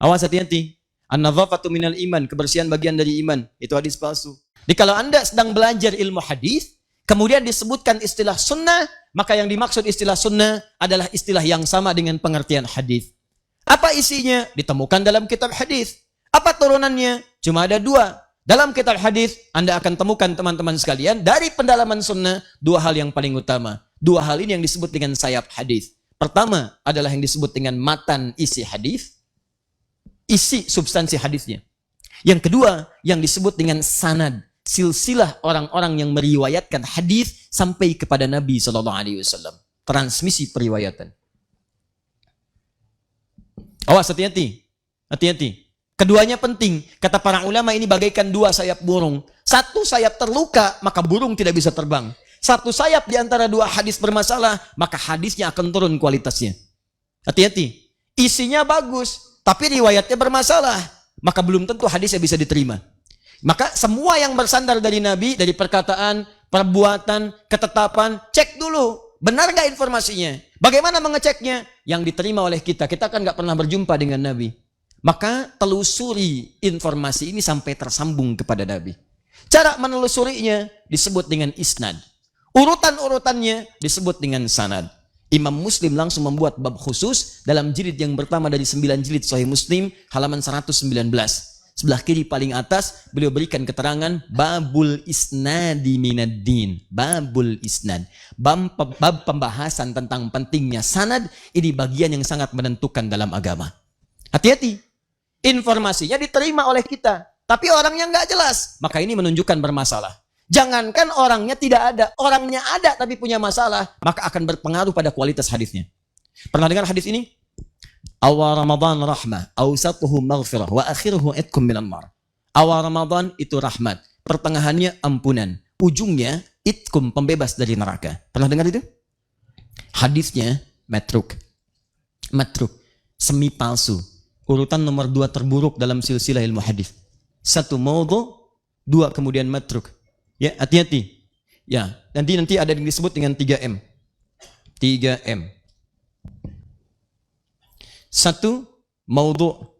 Awas hati-hati. An-nadhafatu minal iman, kebersihan bagian dari iman. Itu hadis palsu. Jadi kalau Anda sedang belajar ilmu hadis, kemudian disebutkan istilah sunnah, maka yang dimaksud istilah sunnah adalah istilah yang sama dengan pengertian hadis. Apa isinya? Ditemukan dalam kitab hadis. Apa turunannya? Cuma ada dua. Dalam kitab hadis, Anda akan temukan teman-teman sekalian, dari pendalaman sunnah, dua hal yang paling utama. Dua hal ini yang disebut dengan sayap hadis. Pertama adalah yang disebut dengan matan isi hadis, isi substansi hadisnya. Yang kedua, yang disebut dengan sanad, silsilah orang-orang yang meriwayatkan hadis sampai kepada Nabi SAW. Transmisi periwayatan. Awas, hati-hati. Hati-hati. Keduanya penting. Kata para ulama, ini bagaikan dua sayap burung. Satu sayap terluka, maka burung tidak bisa terbang. Satu sayap di antara dua hadis bermasalah, maka hadisnya akan turun kualitasnya. Hati-hati. Isinya bagus, tapi riwayatnya bermasalah, maka belum tentu hadisnya bisa diterima. Maka semua yang bersandar dari Nabi, dari perkataan, perbuatan, ketetapan, cek dulu. Benar nggak informasinya? Bagaimana mengeceknya? Yang diterima oleh kita. Kita kan nggak pernah berjumpa dengan Nabi. Maka telusuri informasi ini sampai tersambung kepada Nabi. Cara menelusurinya disebut dengan isnad. Urutan-urutannya disebut dengan sanad. Imam Muslim langsung membuat bab khusus dalam jilid yang pertama dari 9 jilid Sahih Muslim, halaman 119. Sebelah kiri paling atas, beliau berikan keterangan babul isnadi minaddin. Babul isnad. Bab pembahasan tentang pentingnya sanad, ini bagian yang sangat menentukan dalam agama. Hati-hati. Informasinya diterima oleh kita, tapi orangnya nggak jelas, maka ini menunjukkan bermasalah. Jangankan orangnya tidak ada, orangnya ada tapi punya masalah, maka akan berpengaruh pada kualitas hadisnya. Pernah dengar hadis ini? Awal Ramadan rahmah, awsatuhu maghfirah, wa akhiruhu itkum minan nar. Awal Ramadan itu rahmat, pertengahannya ampunan, ujungnya itkum, pembebas dari neraka. Pernah dengar itu? Hadisnya matruk. Matruk, semi palsu. Urutan nomor 2 terburuk dalam silsilah ilmu hadis. 1 maudhu, 2 kemudian matruk. Ya, hati-hati. Ya, nanti ada yang disebut dengan 3M. 3M. 1 maudhu.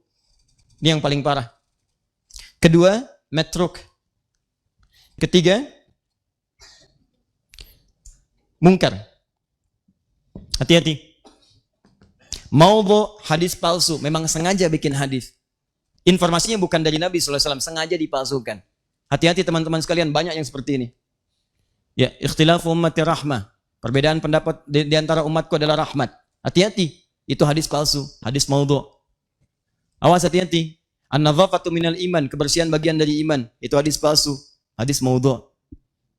Ini yang paling parah. Kedua, matruk. Ketiga, mungkar. Hati-hati. Maudhu, hadis palsu, memang sengaja bikin hadis. Informasinya bukan dari Nabi SAW, sengaja dipalsukan. Hati-hati teman-teman sekalian, banyak yang seperti ini. Ya, ikhtilafu ummati rahmah. Perbedaan pendapat di antara umatku adalah rahmat. Hati-hati, itu hadis palsu, hadis maudhu. Awas, hati-hati. An-nadhafatu minal iman, kebersihan bagian dari iman, itu hadis palsu, hadis maudhu.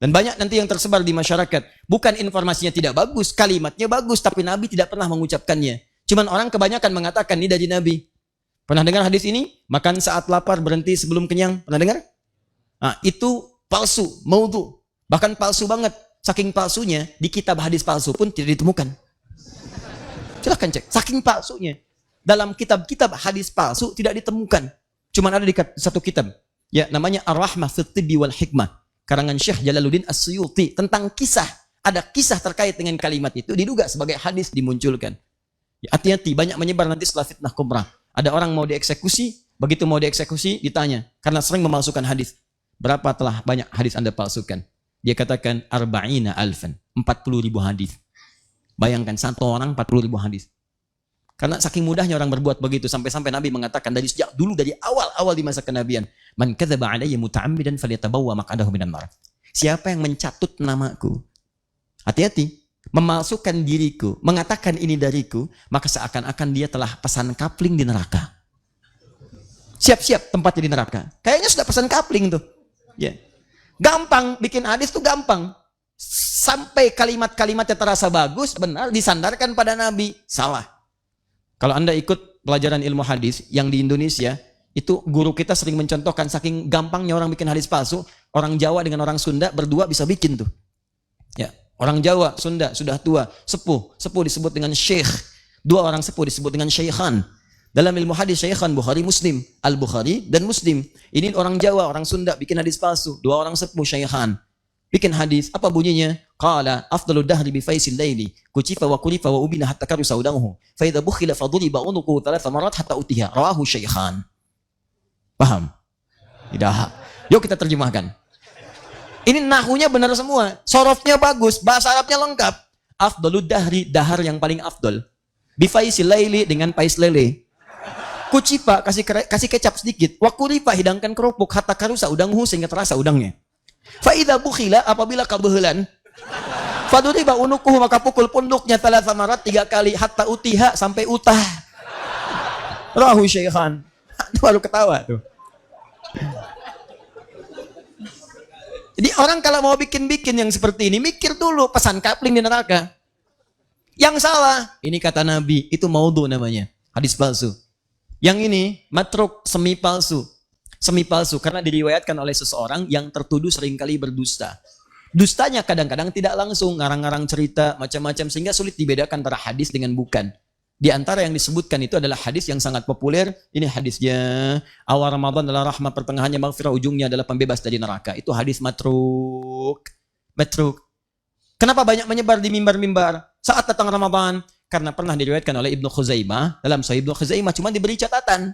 Dan banyak nanti yang tersebar di masyarakat. Bukan informasinya tidak bagus, kalimatnya bagus, tapi Nabi tidak pernah mengucapkannya. Cuman orang kebanyakan mengatakan ini dari Nabi. Pernah dengar hadis ini? Makan saat lapar, berhenti sebelum kenyang. Pernah dengar? Nah, itu palsu, maudhu. Bahkan palsu banget. Saking palsunya, di kitab hadis palsu pun tidak ditemukan. Silahkan cek. Saking palsunya. Dalam kitab-kitab hadis palsu tidak ditemukan. Cuman ada di satu kitab. Ya, namanya Ar-Rahmah fit Tibbi wal Hikmah. Karangan Syekh Jalaluddin As-Suyuti. Tentang kisah. Ada kisah terkait dengan kalimat itu. Diduga sebagai hadis dimunculkan. Hati-hati, banyak menyebar nanti setelah fitnah kubra. Ada orang mau dieksekusi, begitu mau dieksekusi ditanya, karena sering memalsukan hadis. Berapa telah banyak hadis Anda palsukan? Dia katakan arba'ina alfan, 40.000 hadis. Bayangkan satu orang 40.000 hadis. Karena saking mudahnya orang berbuat begitu, sampai-sampai Nabi mengatakan dari sejak dulu, dari awal-awal di masa kenabian, man kadzaba alayya muta'ammidan falyatabawwa maq'adahu minan nar. Siapa yang mencatut namaku? Hati-hati. Memalsukan diriku, mengatakan ini dariku, maka seakan-akan dia telah pesan kapling di neraka. Siap-siap tempatnya di neraka. Kayaknya sudah pesan kapling tuh. Ya. Gampang, bikin hadis tuh gampang. Sampai kalimat-kalimatnya terasa bagus, benar, disandarkan pada Nabi. Salah. Kalau Anda ikut pelajaran ilmu hadis yang di Indonesia, itu guru kita sering mencontohkan saking gampangnya orang bikin hadis palsu, orang Jawa dengan orang Sunda berdua bisa bikin tuh. Ya. Orang Jawa, Sunda, sudah tua, sepuh disebut dengan syekh. 2 orang sepuh disebut dengan syekhan. Dalam ilmu hadis syekhan Bukhari Muslim, Al-Bukhari dan Muslim. Ini orang Jawa, orang Sunda bikin hadis palsu. 2 orang sepuh syekhan. bikin hadis. Apa bunyinya? Qala afdalu dahri bi faisil laili kucifa wa kulifa wa ubina hatta karu saudahu fa idza bukhila fa duriba unuqu thalath marat hatta utiha rawahu syaikhan. Paham? Tidak. Yuk kita terjemahkan. Ini nahunya benar semua, sorofnya bagus, bahasa Arabnya lengkap. Afdalu dahri, dahar yang paling afdol. Bi faisil laili, dengan pais lele. Kucipa, kasih kecap sedikit. Wa kulifa, hidangkan kerupuk hatta karu saudahu sehingga terasa udangnya. Fa idza bukhila, apabila kebehelan, faduriba unukuhu, maka pukul punduknya thalath marat 3 kali hatta utiha, sampai utah. Rahu syaikhan. Baru ketawa tuh. Jadi orang kalau mau bikin-bikin yang seperti ini, mikir dulu pesan kapling di neraka. Yang salah, ini kata Nabi, itu maudhu namanya, hadis palsu. Yang ini matruk, semi palsu. Semi palsu karena diriwayatkan oleh seseorang yang tertuduh seringkali berdusta. Dustanya kadang-kadang tidak langsung, ngarang-ngarang cerita, macam-macam, sehingga sulit dibedakan antara hadis dengan bukan. Di antara yang disebutkan itu adalah hadis yang sangat populer. Ini hadisnya, awal Ramadan adalah rahmat, pertengahannya maghfirah, ujungnya adalah pembebas dari neraka. Itu hadis matruk. Matruk. Kenapa banyak menyebar di mimbar-mimbar saat datang Ramadan? Karena pernah diriwayatkan oleh Ibnu Khuzaimah. Dalam Sahih Ibnu Khuzaimah cuma diberi catatan.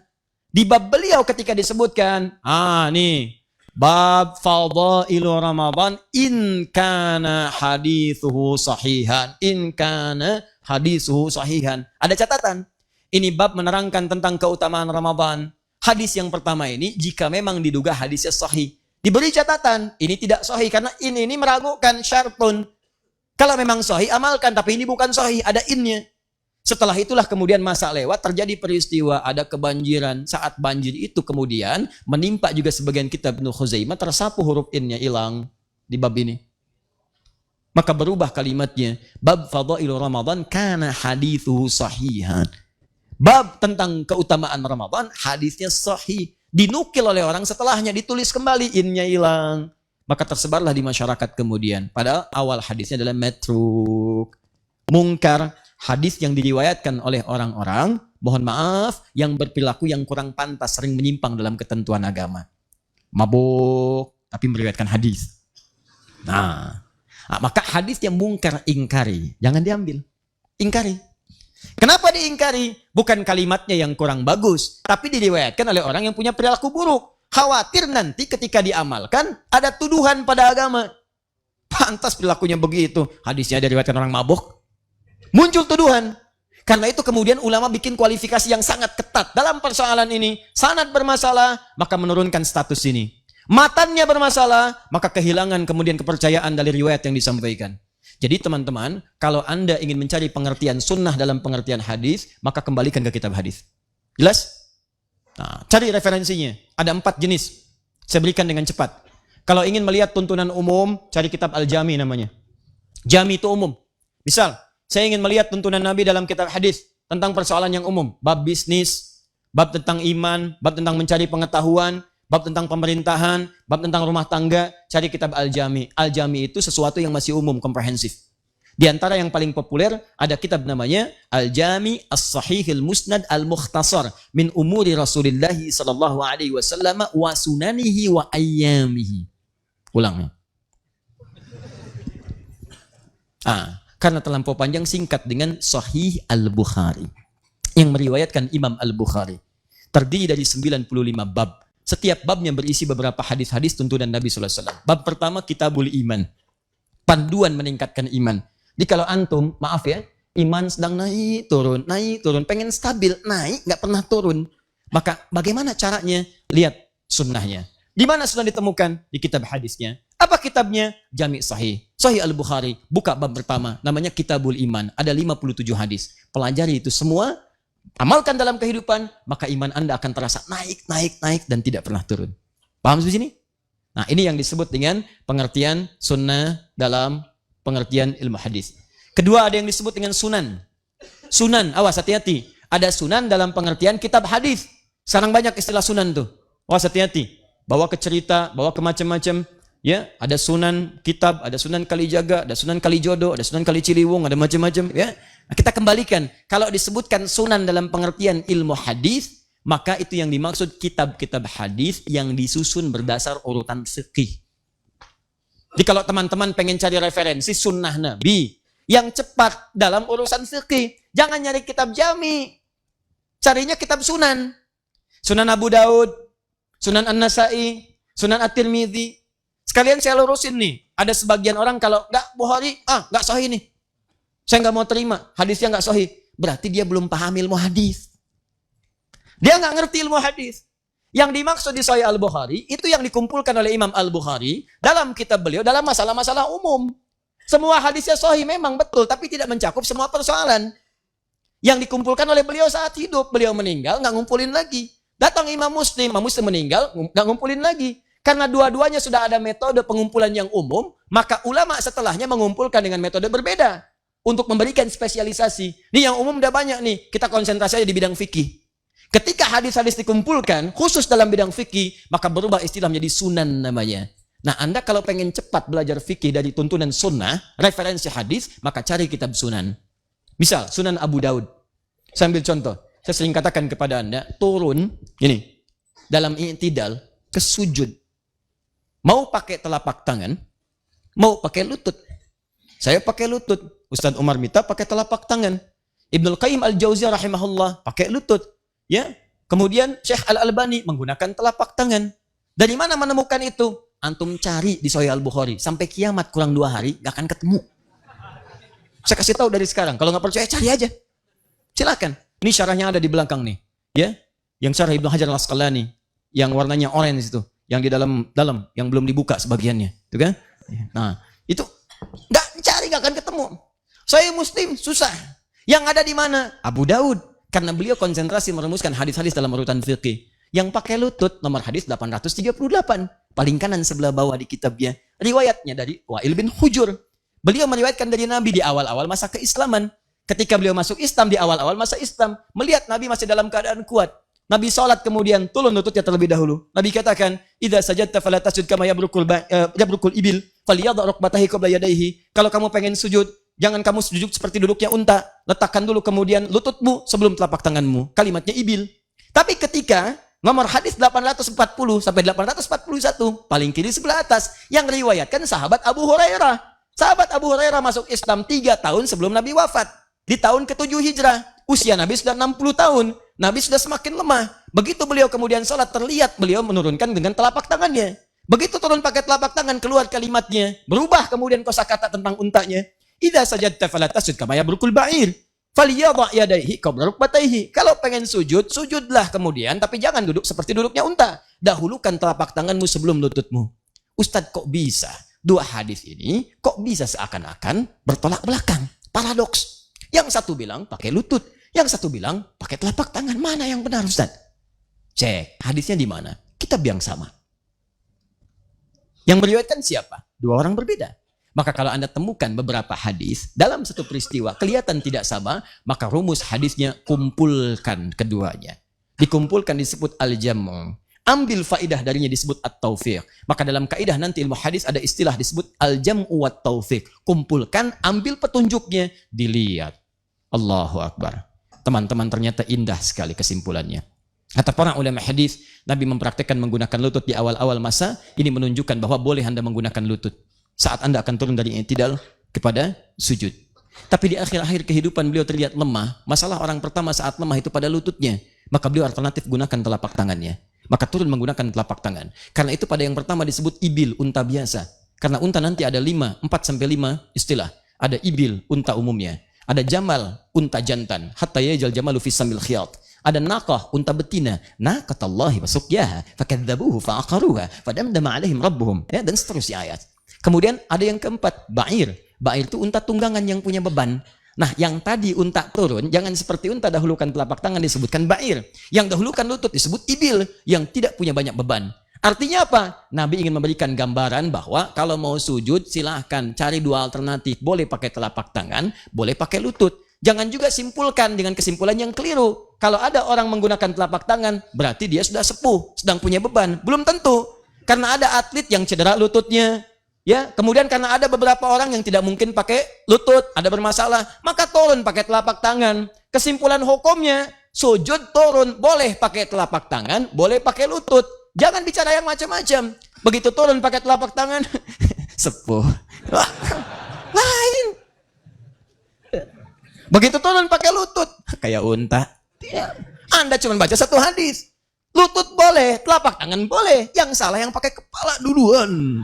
Di bab beliau ketika disebutkan, nih, bab fadailu Ramadan in kana hadithuhu sahihan. In kana hadithuhu sahihan. Ada catatan. Ini bab menerangkan tentang keutamaan Ramadan. Hadis yang pertama ini jika memang diduga hadisnya sahih. Diberi catatan, ini tidak sahih karena ini meragukan syartun. Kalau memang sahih amalkan, tapi ini bukan sahih, ada innya. Setelah itulah kemudian masa lewat, terjadi peristiwa, ada kebanjiran. Saat banjir itu kemudian menimpa juga sebagian kitab Ibnu Khuzaimah, tersapu huruf innya, hilang di bab ini. Maka berubah kalimatnya. Bab fadailu Ramadan kana hadithu sahihan. Bab tentang keutamaan Ramadan, hadisnya sahih. Dinukil oleh orang setelahnya, ditulis kembali, innya hilang. Maka tersebarlah di masyarakat kemudian. Padahal awal hadisnya adalah matruk. Mungkar, hadis yang diriwayatkan oleh orang-orang, mohon maaf, yang berperilaku yang kurang pantas, sering menyimpang dalam ketentuan agama. Mabuk, tapi meriwayatkan hadis. Maka hadis yang mungkar ingkari, jangan diambil. Ingkari. Kenapa diingkari? Bukan kalimatnya yang kurang bagus, tapi diriwayatkan oleh orang yang punya perilaku buruk. Khawatir nanti ketika diamalkan ada tuduhan pada agama. Pantas perilakunya begitu. Hadisnya diriwayatkan orang mabuk. Muncul tuduhan. Karena itu kemudian ulama bikin kualifikasi yang sangat ketat dalam persoalan ini. Sanad bermasalah, maka menurunkan status ini. Matannya bermasalah, maka kehilangan kemudian kepercayaan dari riwayat yang disampaikan. Jadi teman-teman, kalau Anda ingin mencari pengertian sunnah dalam pengertian hadis, maka kembalikan ke kitab hadis. Jelas? Cari referensinya. Ada 4 jenis. Saya berikan dengan cepat. Kalau ingin melihat tuntunan umum, cari kitab Al-Jami namanya. Jami itu umum. Misal, saya ingin melihat tuntunan Nabi dalam kitab hadis tentang persoalan yang umum. Bab bisnis, bab tentang iman, bab tentang mencari pengetahuan, bab tentang pemerintahan, bab tentang rumah tangga, cari kitab Al-Jami. Al-Jami itu sesuatu yang masih umum, komprehensif. Di antara yang paling populer ada kitab namanya Al-Jami As-Sahihil Musnad Al-Mukhtasar min umuri Rasulillah sallallahu alaihi wasallam wa sunanihi wa ayyamihi. Ulang. Karena terlampau panjang, singkat dengan Sahih Al-Bukhari yang meriwayatkan Imam Al-Bukhari. Terdiri dari 95 bab. Setiap babnya berisi beberapa hadis-hadis tuntunan Nabi sallallahu alaihi wasallam. Bab pertama Kitabul Iman. Panduan meningkatkan iman. Jadi kalau antum, maaf ya, iman sedang naik turun, pengen stabil, naik, nggak pernah turun. Maka bagaimana caranya? Lihat sunnahnya. Di mana sunnah ditemukan? Di kitab hadisnya. Apa kitabnya? Jami' Sahih. Sahih Al-Bukhari. Buka bab pertama, namanya Kitabul Iman. Ada 57 hadis. Pelajari itu semua, amalkan dalam kehidupan, maka iman Anda akan terasa naik, dan tidak pernah turun. Paham di sini? Nah, ini yang disebut dengan pengertian sunnah dalam pengertian ilmu hadis. Kedua, ada yang disebut dengan sunan. Sunan, awas hati-hati. Ada sunan dalam pengertian kitab hadis. Sekarang banyak istilah sunan tuh. Awas hati-hati. Bawa ke cerita, bawa ke macam-macam. Ya, ada sunan kitab, ada sunan Kalijaga, ada sunan Kalijodo, ada sunan Kali Ciliwung, ada macam-macam. Ya, nah, kita kembalikan. Kalau disebutkan sunan dalam pengertian ilmu hadis, maka itu yang dimaksud kitab-kitab hadis yang disusun berdasar urutan fikih. Jadi kalau teman-teman pengen cari referensi sunnah Nabi yang cepat dalam urusan fikih, jangan nyari kitab jami. Carinya kitab sunan. Sunan Abu Daud, Sunan An-Nasai, Sunan At-Tirmidzi. Sekalian saya lurusin nih. Ada sebagian orang kalau nggak Bukhari, nggak sahih nih. Saya nggak mau terima, hadisnya nggak sahih. Berarti dia belum paham ilmu hadis. Dia nggak ngerti ilmu hadis. Yang dimaksud di Sahih Al-Bukhari, itu yang dikumpulkan oleh Imam Al-Bukhari dalam kitab beliau, dalam masalah-masalah umum. Semua hadisnya sahih memang betul, tapi tidak mencakup semua persoalan. Yang dikumpulkan oleh beliau saat hidup, beliau meninggal, nggak ngumpulin lagi. Datang Imam Muslim meninggal, nggak ngumpulin lagi. Karena dua-duanya sudah ada metode pengumpulan yang umum, maka ulama setelahnya mengumpulkan dengan metode berbeda untuk memberikan spesialisasi. Nih yang umum udah banyak nih, kita konsentrasi aja di bidang fikih. Ketika hadis-hadis dikumpulkan, khusus dalam bidang fikih, maka berubah istilah menjadi sunan namanya. Nah, Anda kalau pengen cepat belajar fikih dari tuntunan sunnah, referensi hadis, maka cari kitab sunan. Misal, Sunan Abu Daud. Saya ambil contoh. Saya sering katakan kepada Anda, turun, ini, dalam i'tidal, ke sujud. Mau pakai telapak tangan, mau pakai lutut. Saya pakai lutut. Ustaz Umar Mita pakai telapak tangan. Ibnul Qayyim Al-Jauziyah rahimahullah pakai lutut. Ya, kemudian Syekh Al-Albani menggunakan telapak tangan. Dari mana menemukan itu? Antum cari di Sahih Al-Bukhari. Sampai kiamat kurang 2 hari, gak akan ketemu. Saya kasih tahu dari sekarang. Kalau nggak percaya, cari aja. Silakan. Ini syarahnya ada di belakang nih. Ya, yang syarah Ibnu Hajar Al-Asqalani. Yang warnanya orange itu. Yang di dalam, yang belum dibuka sebagiannya. Itu kan? Nah, itu nggak cari, nggak akan ketemu. Sahih Muslim, susah. Yang ada di mana? Abu Daud. Karena beliau konsentrasi merumuskan hadis-hadis dalam urutan fikih. Yang pakai lutut, nomor hadis 838. Paling kanan sebelah bawah di kitabnya. Riwayatnya dari Wa'il bin Hujur. Beliau meriwayatkan dari Nabi di awal-awal masa keislaman. Ketika beliau masuk Islam di awal-awal masa Islam. Melihat Nabi masih dalam keadaan kuat. Nabi sholat kemudian turun lututnya terlebih dahulu. Nabi katakan, "Idza sajadta fala tasjud kama yabrukul ibil, falyadha rukbatahi qabla yadayhi." Kalau kamu pengen sujud, jangan kamu sujud seperti duduknya unta. Letakkan dulu kemudian lututmu sebelum telapak tanganmu. Kalimatnya ibil. Tapi ketika nomor hadis 840 sampai 841, paling kiri sebelah atas, yang riwayatkan sahabat Abu Hurairah. Sahabat Abu Hurairah masuk Islam 3 tahun sebelum Nabi wafat. Di tahun ke-7 Hijrah. Usia Nabi sudah 60 tahun. Nabi sudah semakin lemah. Begitu beliau kemudian sholat, terlihat beliau menurunkan dengan telapak tangannya. Begitu turun pakai telapak tangan, keluar kalimatnya. Berubah kemudian kosakata tentang untanya. Idza sajadta fala tasjud kama yabrukul ba'ir. Falyadha yadayhi qabla rukbatayhi. Kalau pengen sujud, sujudlah kemudian, tapi jangan duduk seperti duduknya unta. Dahulukan telapak tanganmu sebelum lututmu. Ustadz, kok bisa? 2 hadis ini kok bisa seakan-akan bertolak belakang? Paradoks. Yang satu bilang pakai lutut, yang satu bilang pakai telapak tangan. Mana yang benar, Ustaz? Cek, hadisnya di mana? Kitab yang sama. Yang meriwayatkan siapa? 2 orang berbeda. Maka kalau Anda temukan beberapa hadis dalam satu peristiwa kelihatan tidak sama, maka rumus hadisnya kumpulkan keduanya. Dikumpulkan disebut al-jamu'. Ambil faidah darinya disebut at-taufiq. Maka dalam kaidah nanti ilmu hadis ada istilah disebut al-jam'u wat-taufiq. Kumpulkan, ambil petunjuknya, dilihat. Allahu Akbar. Teman-teman, ternyata indah sekali kesimpulannya. Kata para ulama hadis, Nabi mempraktikkan menggunakan lutut di awal-awal masa. Ini menunjukkan bahwa boleh Anda menggunakan lutut saat Anda akan turun dari i'tidal kepada sujud. Tapi di akhir-akhir kehidupan beliau terlihat lemah. Masalah orang pertama saat lemah itu pada lututnya. Maka beliau alternatif gunakan telapak tangannya. Maka turun menggunakan telapak tangan. Karena itu pada yang pertama disebut ibil, unta biasa. Karena unta nanti ada 4 sampai 5 istilah. Ada ibil, unta umumnya. Ada jamal, unta jantan. Hatta yajal jamalu fi samil khiyat. Ada naqah, unta betina. Naqatallahi wa suqyaha fakadzabuhu fa'aqaruha fadamdama alaihim rabbuhum. Ya, dan seterusnya ayat. Kemudian ada yang keempat, ba'ir. Ba'ir itu unta tunggangan yang punya beban. Nah, yang tadi unta turun, jangan seperti unta dahulukan telapak tangan disebutkan ba'ir. Yang dahulukan lutut disebut ibil, yang tidak punya banyak beban. Artinya apa? Nabi ingin memberikan gambaran bahwa kalau mau sujud, silahkan cari 2 alternatif. Boleh pakai telapak tangan, boleh pakai lutut. Jangan juga simpulkan dengan kesimpulan yang keliru. Kalau ada orang menggunakan telapak tangan, berarti dia sudah sepuh, sedang punya beban. Belum tentu. Karena ada atlet yang cedera lututnya. Ya, kemudian karena ada beberapa orang yang tidak mungkin pakai lutut, ada bermasalah, maka turun pakai telapak tangan. Kesimpulan hukumnya, sujud turun, boleh pakai telapak tangan, boleh pakai lutut. Jangan bicara yang macam-macam. Begitu turun pakai telapak tangan, Sepuh. Lain. Begitu turun pakai lutut, kayak unta. Anda cuma baca satu hadis. Lutut boleh, telapak tangan boleh. Yang salah yang pakai kepala duluan.